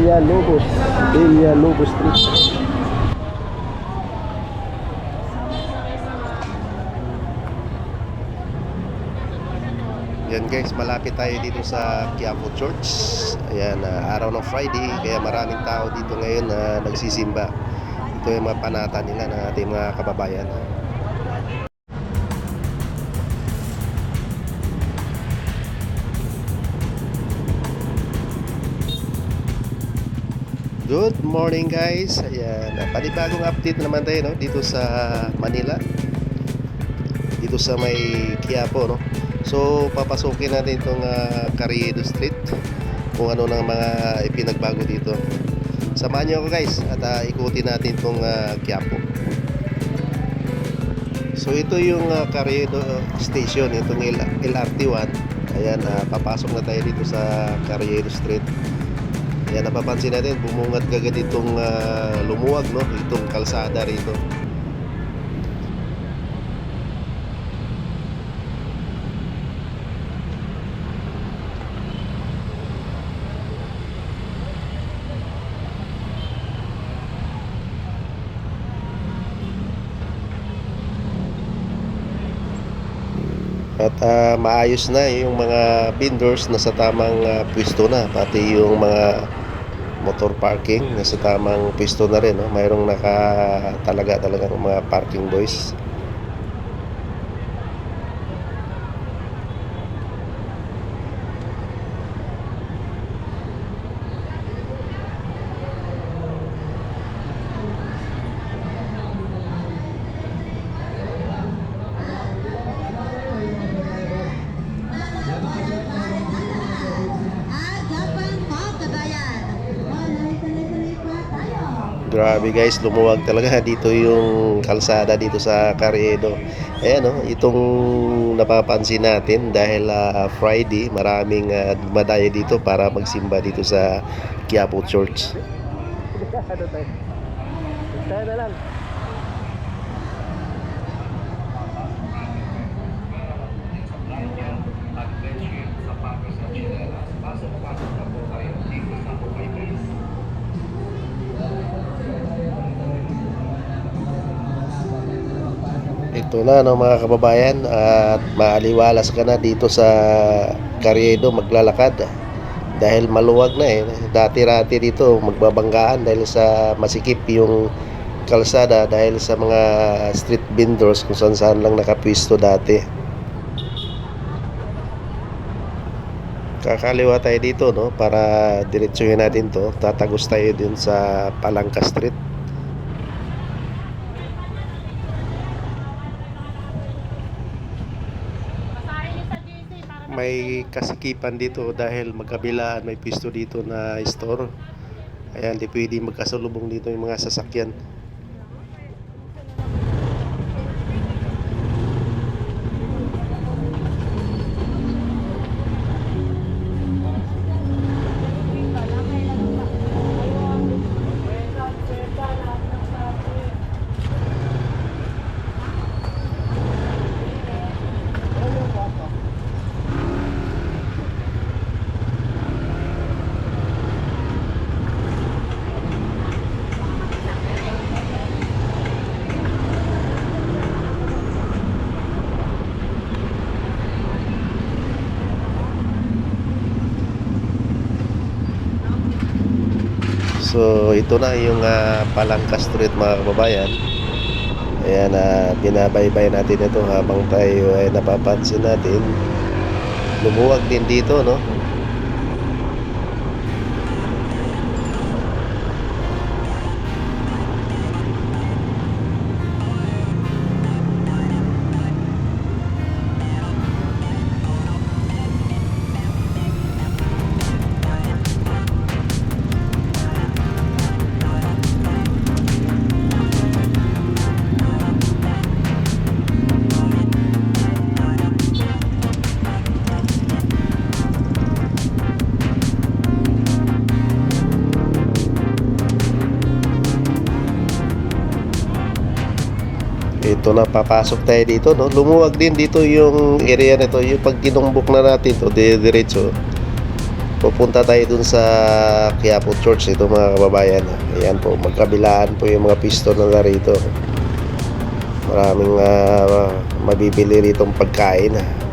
Villalobos. Villalobos Street. Yan guys, malapit tayo dito sa Quiapo Church. Ayan, araw ng Friday, kaya maraming tao dito ngayon na nagsisimba. Ito yung mga panata nila ng ating mga kababayan. Good morning guys. Ayan, panibagong update naman tayo, no, dito sa Manila. Dito sa may Quiapo, no. So papasukin natin itong Carriedo Street, kung ano ng mga ipinagbago dito. Samahan niyo ako guys at ikutin natin itong Quiapo. So ito yung Carriedo Station, itong LRT1. Ayan, papasok na tayo dito sa Carriedo Street. Ayan, napapansin natin, bumungad kagad itong lumuwag, no, itong kalsada rito. At maayos na yung mga vendors na sa tamang pwesto na, pati yung mga motor parking nasa tamang pwesto na rin, no? Mayroong talagang mga parking boys. Grabe guys, lumuwag talaga dito yung kalsada dito sa Carriedo. Ayan, no, itong napapansin natin dahil Friday, maraming dumadayo dito para magsimba dito sa Quiapo Church. Tayo na lang. Ito na, no, mga kababayan, at maaliwalas ka na dito sa Carriedo maglalakad dahil maluwag na dati-rati dito magbabanggaan dahil sa masikip yung kalsada dahil sa mga street vendors kung saan lang nakapwisto dati. Kakaliwa tayo dito, no, para diretsuhin natin to. Tatagos tayo dun sa Palangka Street. May kasikipan dito dahil magkabilaan, may pisto dito na store. Ayan, di pwede magkasalubong dito yung mga sasakyan. So ito na yung Palangka Street, mga kababayan. Ayan, binabaybay natin ito habang tayo ay napapansin natin lumuwag din dito, no. Ito na, papasok tayo dito, no. Lumuwag din dito yung area nito, yung pag tinumbok na natin to diretso, pupunta tayo dun sa Quiapo Church. Ito mga kababayan. Ayan po, magkabilaan po yung mga pisto na narito. Maraming mabibili rito pagkain.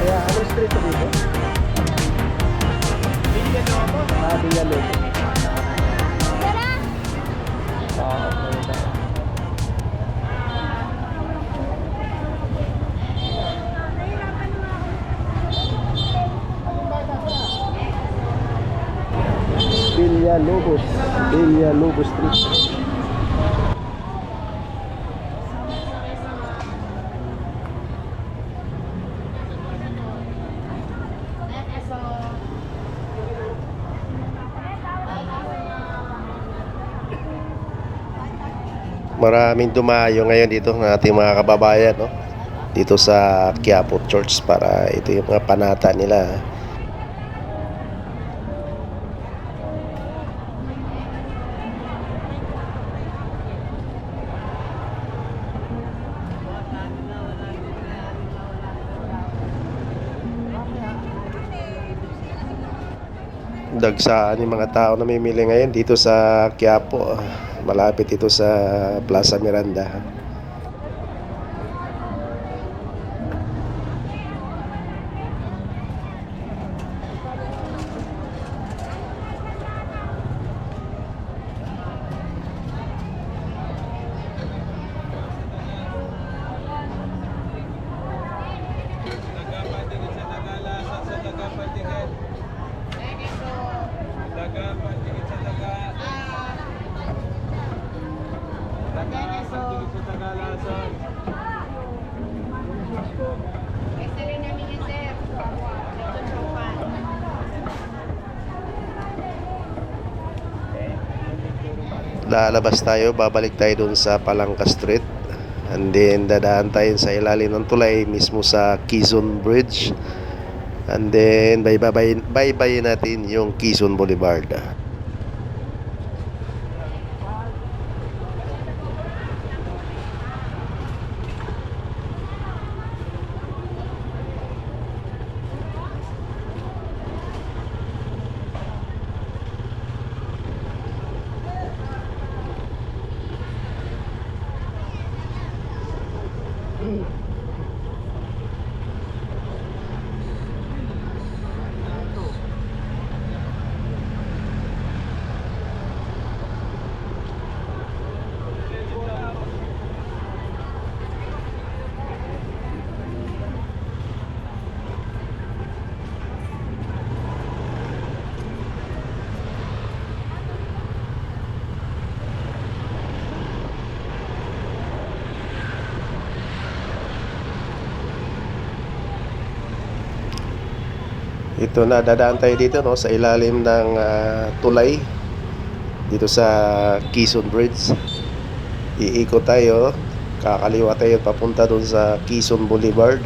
Anong street to dito? Villalobos. Villalobos Street. Maraming dumayo ngayon dito ng ating mga kababayan, no? Dito sa Quiapo Church para ito yung mga panata nila. Dagsaan yung mga tao na mamimili ngayon dito sa Quiapo. Malapit ito sa Plaza Miranda. Lalabas tayo, babalik tayo dun sa Palangka Street, and then dadaan tayo sa ilalim ng tulay mismo sa Quezon Bridge, and then bye-bye natin yung Quezon Boulevard. Ito na, dadaan tayo dito, no, sa ilalim ng tulay dito sa Quezon Bridge. Iikot tayo, kakaliwa tayo papunta doon sa Quezon Boulevard.